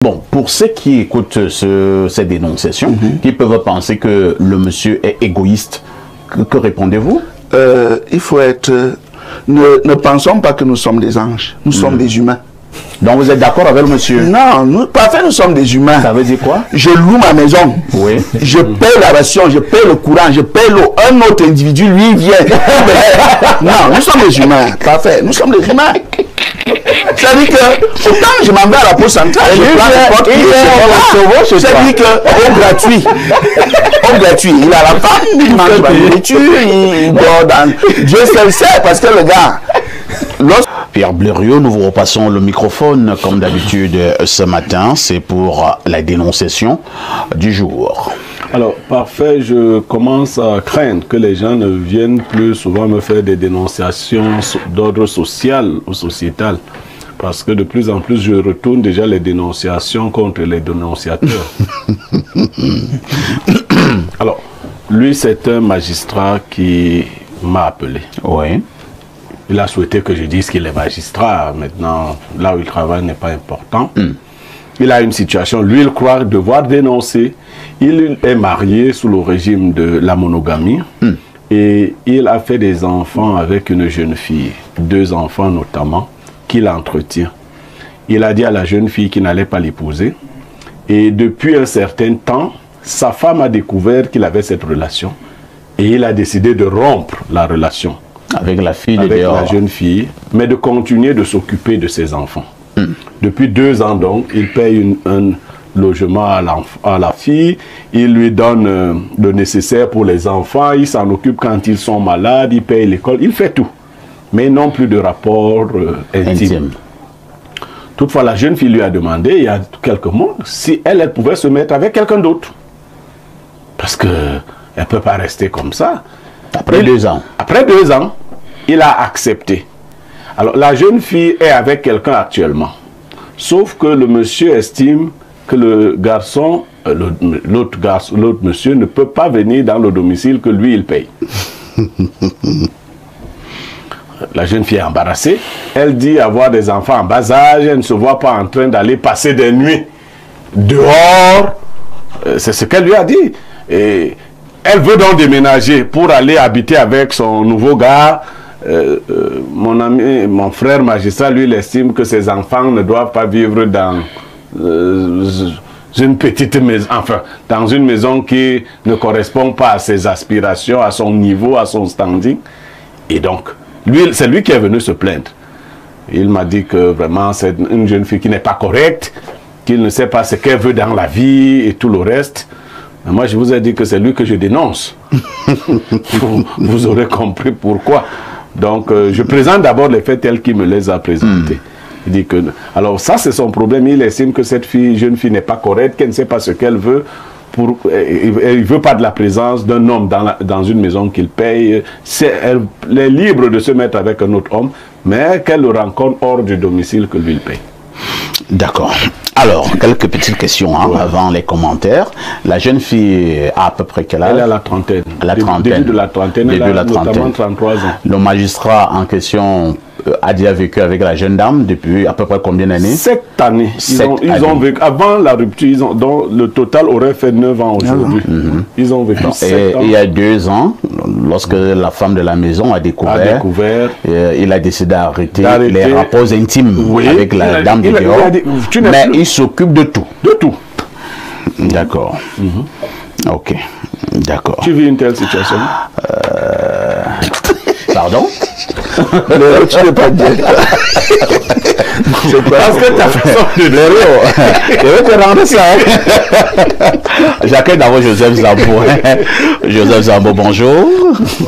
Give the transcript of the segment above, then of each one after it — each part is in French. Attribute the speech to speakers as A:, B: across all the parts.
A: Bon, pour ceux qui écoutent ces dénonciations, qui peuvent penser que le monsieur est égoïste, que répondez-vous?
B: Il faut être... Ne pensons pas que nous sommes des anges, nous sommes des humains.
A: Donc vous êtes d'accord avec le monsieur?
B: Non, nous sommes des humains.
A: Ça veut dire quoi?
B: Je loue ma maison. Oui. Je paye la ration, je paye le courant, je paye l'eau. Un autre individu, lui, vient. Non, nous sommes des humains. Parfait. Nous sommes des humains. C'est-à-dire que, autant je m'en vais à la poste centrale, c'est-à-dire que, au gratuit. Au gratuit. Il a la femme, il mange la nourriture, il dort dans... Dieu seul le sait, parce que le gars...
A: Pierre Blériot, nous vous repassons le microphone comme d'habitude ce matin. C'est pour la dénonciation du jour.
C: Alors, parfait, je commence à craindre que les gens ne viennent plus souvent me faire des dénonciations d'ordre social ou sociétal. Parce que de plus en plus, je retourne déjà les dénonciations contre les dénonciateurs. Alors, lui, c'est un magistrat qui m'a appelé.
A: Oui.
C: Il a souhaité que je dise qu'il est magistrat. Maintenant, là où il travaille n'est pas important. Il a une situation, lui, il croit devoir dénoncer. Il est marié sous le régime de la monogamie. Et il a fait des enfants avec une jeune fille. 2 enfants notamment, qu'il entretient. Il a dit à la jeune fille qu'il n'allait pas l'épouser. Et depuis un certain temps, sa femme a découvert qu'il avait cette relation. Et il a décidé de rompre la relation.
A: Avec la fille
C: avec la jeune fille, mais de continuer de s'occuper de ses enfants. Depuis 2 ans donc, il paye un logement à la fille, il lui donne le nécessaire pour les enfants, il s'en occupe quand ils sont malades, il paye l'école, il fait tout. Mais non plus de rapport intime. Toutefois, la jeune fille lui a demandé, il y a quelques mois, si elle pouvait se mettre avec quelqu'un d'autre. Parce qu'elle ne peut pas rester comme ça.
A: Après 2 ans.
C: Après 2 ans, il a accepté. Alors, la jeune fille est avec quelqu'un actuellement. Sauf que le monsieur estime que le garçon, l'autre monsieur, ne peut pas venir dans le domicile que lui, il paye. La jeune fille est embarrassée. Elle dit avoir des enfants en bas âge. Elle ne se voit pas en train d'aller passer des nuits dehors. C'est ce qu'elle lui a dit. Et elle veut donc déménager pour aller habiter avec son nouveau gars. Mon ami, mon frère magistrat, lui, il estime que ses enfants ne doivent pas vivre dans une petite maison, enfin, dans une maison qui ne correspond pas à ses aspirations, à son niveau, à son standing. Et donc, c'est lui qui est venu se plaindre. Il m'a dit que vraiment, c'est une jeune fille qui n'est pas correcte, qu'il ne sait pas ce qu'elle veut dans la vie et tout le reste. Moi, je vous ai dit que c'est lui que je dénonce. Vous aurez compris pourquoi. Donc, je présente d'abord les faits tels qu'il me les a présentés. Il dit que, alors ça, c'est son problème. Il estime que cette jeune fille n'est pas correcte, qu'elle ne sait pas ce qu'elle veut. Il ne veut pas de la présence d'un homme dans une maison qu'il paye. Elle est libre de se mettre avec un autre homme, mais qu'elle le rencontre hors du domicile que lui il paye.
A: D'accord. Alors, quelques petites questions avant les commentaires. La jeune fille a à peu près quel âge?
C: Elle est à la trentaine.
A: La trentaine.
C: Début de la trentaine. Elle a notamment 33 ans.
A: Le magistrat en question a déjà vécu avec la jeune dame depuis à peu près combien d'années?
C: 7 années. Ils ont vécu. Avant la rupture, dont le total aurait fait 9 ans aujourd'hui. Ils ont vécu 7 ans.
A: Il y a 2 ans, lorsque la femme de la maison a découvert, il a décidé d'arrêter les rapports intimes avec la dame de dehors. Mais il s'occupe de tout.
C: De tout.
A: D'accord. Ok. D'accord.
C: Tu vis une telle situation?
A: Pardon?
B: Tu ne pas dire.
C: Parce que ta façon de
A: je vais te rendre ça. J'accueille d'abord Joseph Zambo. Joseph Zambo, bonjour.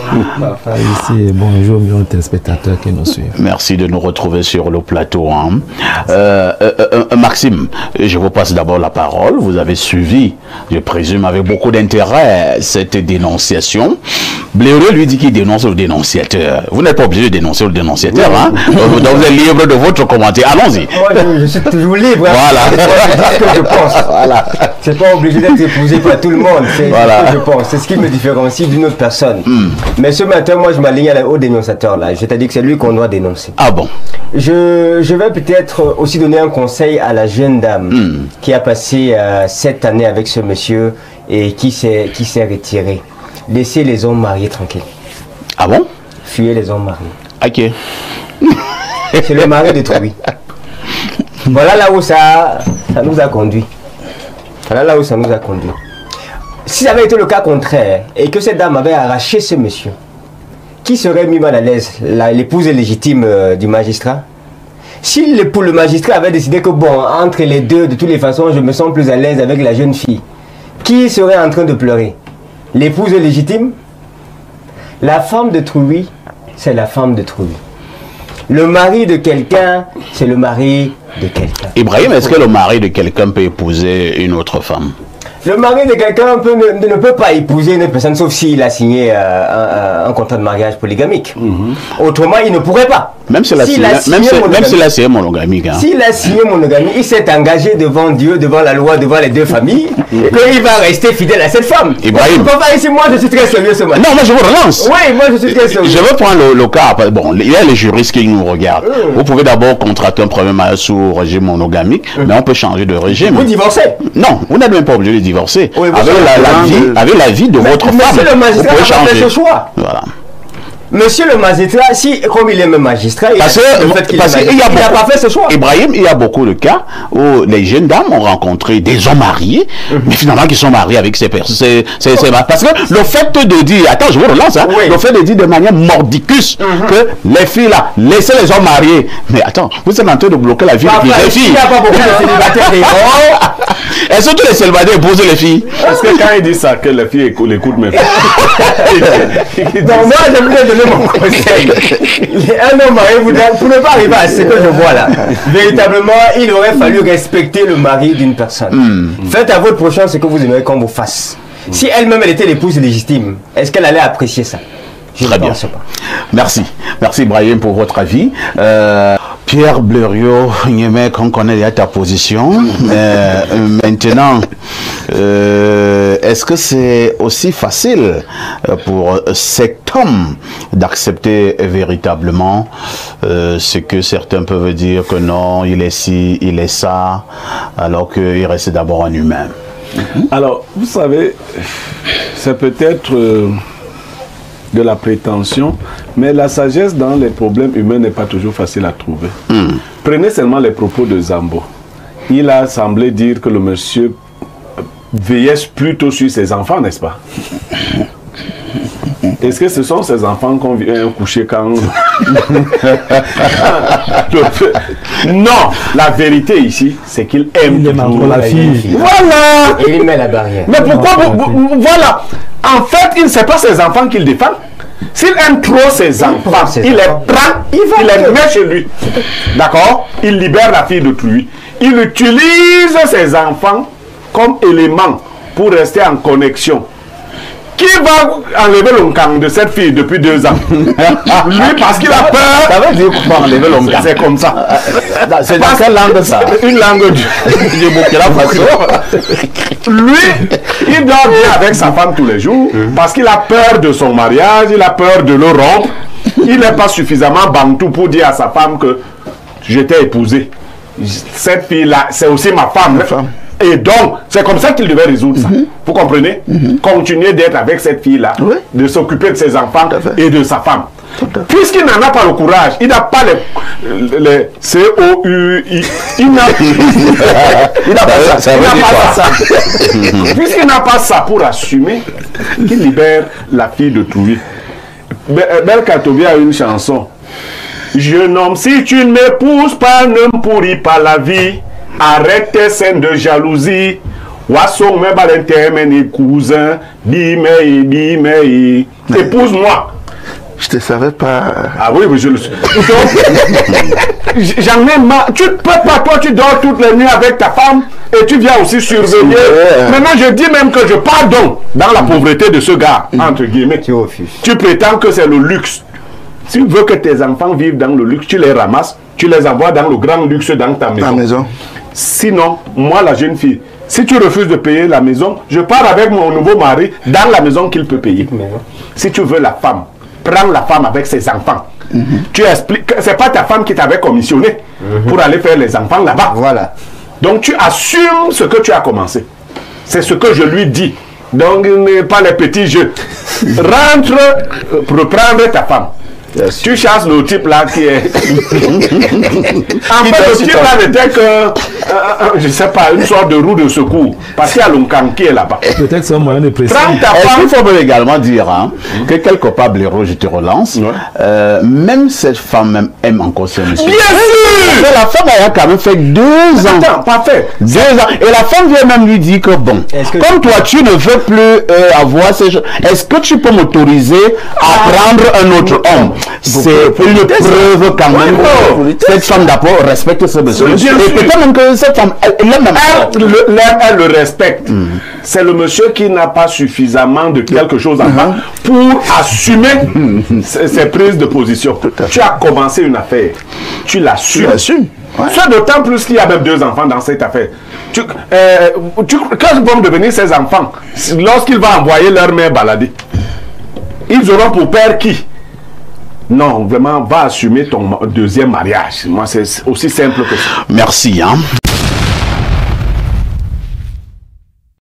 D: Ici, bonjour, millions de téléspectateurs qui nous suivent.
A: Merci de nous retrouver sur le plateau. Maxime, je vous passe d'abord la parole. Vous avez suivi, je présume, avec beaucoup d'intérêt cette dénonciation. Blériot lui dit qu'il dénonce le dénonciateur. dénonciateur. Vous n'êtes pas obligé de dénoncer le dénonciateur. Hein? Donc vous êtes libre de votre commentaire. Allons-y.
E: Moi, je suis toujours libre.
A: Voilà.
E: C'est ce que je pense. Voilà. C'est pas obligé d'être épousé par tout le monde. C'est ce que je pense. C'est ce qui me différencie d'une autre personne. Mais ce matin, moi, je m'aligne au dénonciateur. Là. C'est-à-dire que c'est lui qu'on doit dénoncer.
A: Ah bon?
E: Je vais peut-être aussi donner un conseil à la jeune dame qui a passé 7 années avec ce monsieur et qui s'est retiré. Laissez les hommes mariés tranquilles.
A: Ah bon?
E: Fuyez les hommes mariés.
A: Ok.
E: C'est le mari détruit. Voilà là où ça nous a conduit. Voilà là où ça nous a conduit. Si ça avait été le cas contraire et que cette dame avait arraché ce monsieur, qui serait mis mal à l'aise? L'épouse légitime du magistrat? Si le magistrat avait décidé que bon, entre les deux, de toutes les façons, je me sens plus à l'aise avec la jeune fille, qui serait en train de pleurer? L'épouse légitime? La femme de Trouy, c'est la femme de Trouy. Le mari de quelqu'un, c'est le mari de quelqu'un.
A: Ibrahim, est-ce que le mari de quelqu'un peut épouser une autre femme?
E: Le mari de quelqu'un ne peut pas épouser une personne sauf s'il a signé un contrat de mariage polygamique. Autrement, il ne pourrait pas.
A: Même s'il a signé monogamique. Hein.
E: S'il a signé monogamique, il s'est engagé devant Dieu, devant la loi, devant les deux familles, qu'il va rester fidèle à cette femme.
A: Ibrahim.
E: Ici, moi, je suis très sérieux ce matin.
A: Non, moi je vous relance.
E: Oui, moi je suis très sérieux.
A: Je veux prendre le cas. Bon, il y a les juristes qui nous regardent. Vous pouvez d'abord contracter un premier mariage sous régime monogamique, mais on peut changer de régime.
E: Vous divorcez?
A: Non, vous n'êtes même pas obligé de divorcer.
E: Oui,
A: avec la vie de votre femme.
E: Monsieur le magistrat a fait ce choix.
A: Voilà.
E: Monsieur le magistrat, si, comme il est même magistrat, il n'a pas fait ce choix.
A: Ibrahim, il y a beaucoup de cas où les jeunes dames ont rencontré des hommes mariés, mais finalement qui sont mariés avec ces personnes. Parce que le fait de dire, attends, je vous relance, hein, le fait de dire de manière mordicus que les filles là, laissez les hommes mariés. Mais attends, vous êtes en train de bloquer la vie des filles.
E: Il n'y a pas beaucoup de célibataires.
A: Est-ce que tous les célibataires épousent les filles?
C: Est-ce que quand il dit ça, que les filles écoutent mes filles?
E: Donc moi, je voulais donner mon conseil. Un homme marié, pour ne pas arriver à ce que je vois là, véritablement, il aurait fallu respecter le mari d'une personne. Faites à votre prochain ce que vous aimeriez qu'on vous fasse. Si elle-même, elle était l'épouse légitime, est-ce qu'elle allait apprécier ça? Je ne pense pas.
A: Merci. Merci Ibrahim pour votre avis. Pierre Blériot, on connaît déjà ta position. Maintenant, est-ce que c'est aussi facile pour cet homme d'accepter véritablement ce que certains peuvent dire que non, il est ci, il est ça, alors qu'il reste d'abord un humain?
C: Alors, vous savez, c'est peut-être de la prétention, mais la sagesse dans les problèmes humains n'est pas toujours facile à trouver. Prenez seulement les propos de Zambo. Il a semblé dire que le monsieur veillait plutôt sur ses enfants, n'est-ce pas? Est-ce que ce sont ces enfants qu'on vient coucher quand... Non, la vérité ici, c'est qu'il aime
D: la fille.
C: Voilà.
E: Et il met la barrière.
C: Mais pourquoi voilà. En fait, il ne sait pas ses enfants qu'il défend. S'il aime trop ses enfants, il les prend, il les met chez lui. D'accord? Il libère la fille d'autrui. Il utilise ses enfants comme élément pour rester en connexion. Qui va enlever l'oncan de cette fille depuis 2 ans? Lui, parce qu'il a peur.
A: Ça veut dire qu'on va enlever l'oncan.
C: C'est comme ça.
A: C'est dans quelle langue ça?
C: Une langue du Burkina Faso. Lui, il dort bien avec sa femme tous les jours parce qu'il a peur de son mariage, il a peur de le rompre. Il n'est pas suffisamment bantou pour dire à sa femme que je t'ai épousé. Cette fille-là, c'est aussi ma femme. Et donc, c'est comme ça qu'il devait résoudre ça. Vous comprenez? Continuer d'être avec cette fille-là, de s'occuper de ses enfants et de sa femme. Puisqu'il n'en a pas le courage, il n'a pas les C-O-U-I. Il n'a pas ça. Puisqu'il n'a pas ça pour assumer, qu'il libère la fille de Trouy. Bel Katobi a une chanson. Jeune homme, si tu ne m'épouses pas, ne me pourris pas la vie. Arrête tes scènes de jalousie. Wasson me balentèmen cousin. Dis-moi. Épouse-moi.
B: Je te savais pas.
C: Ah oui, je le sais. J'en ai marre. Tu ne peux pas, toi, tu dors toutes les nuits avec ta femme et tu viens aussi surveiller. Maintenant, je dis même que je pardonne dans la pauvreté de ce gars, entre guillemets.
E: Tu refuses.
C: Tu prétends que c'est le luxe tu veux que tes enfants vivent dans le luxe, tu les ramasses, tu les envoies dans le grand luxe dans ta maison. Sinon, moi la jeune fille, si tu refuses de payer la maison, je pars avec mon nouveau mari dans la maison qu'il peut payer. Si tu veux la femme, prends la femme avec ses enfants. Tu expliques que c'est pas ta femme qui t'avait commissionné pour aller faire les enfants là-bas.
B: Voilà.
C: Donc tu assumes ce que tu as commencé. C'est ce que je lui dis. Donc pas les petits jeux. Rentre pour prendre ta femme. Yes. Tu chasses le type là qui est... en fait, le type là n'était que, je sais pas, une sorte de roue de secours. Parce qu'il y a l'Onkan qui est là-bas.
D: Peut-être c'est un moyen de pression.
A: Il faut également dire que quelque part, Blaireau, je te relance, même cette femme même aime encore ce monsieur.
C: Bien sûr.
A: Mais la femme a quand même fait 2 ans.
C: Attends, pas fait.
A: 2 ans. Et la femme vient même lui dire que bon, comme toi tu ne veux plus avoir ces choses, est-ce que tu peux m'autoriser à prendre un autre homme? C'est une preuve quand même que cette femme d'abord respecte ce monsieur. Et peut-être même que cette femme,
C: elle le respecte. C'est le monsieur qui n'a pas suffisamment de quelque chose en main pour assumer ses prises de position. Tu as commencé une affaire, tu l'assumes. Soit d'autant plus qu'il y a même 2 enfants dans cette affaire. Quand vont devenir ces enfants, lorsqu'il va envoyer leur mère balader, ils auront pour père qui? Non, vraiment, va assumer ton 2e mariage. Moi, c'est aussi simple que ça.
A: Merci.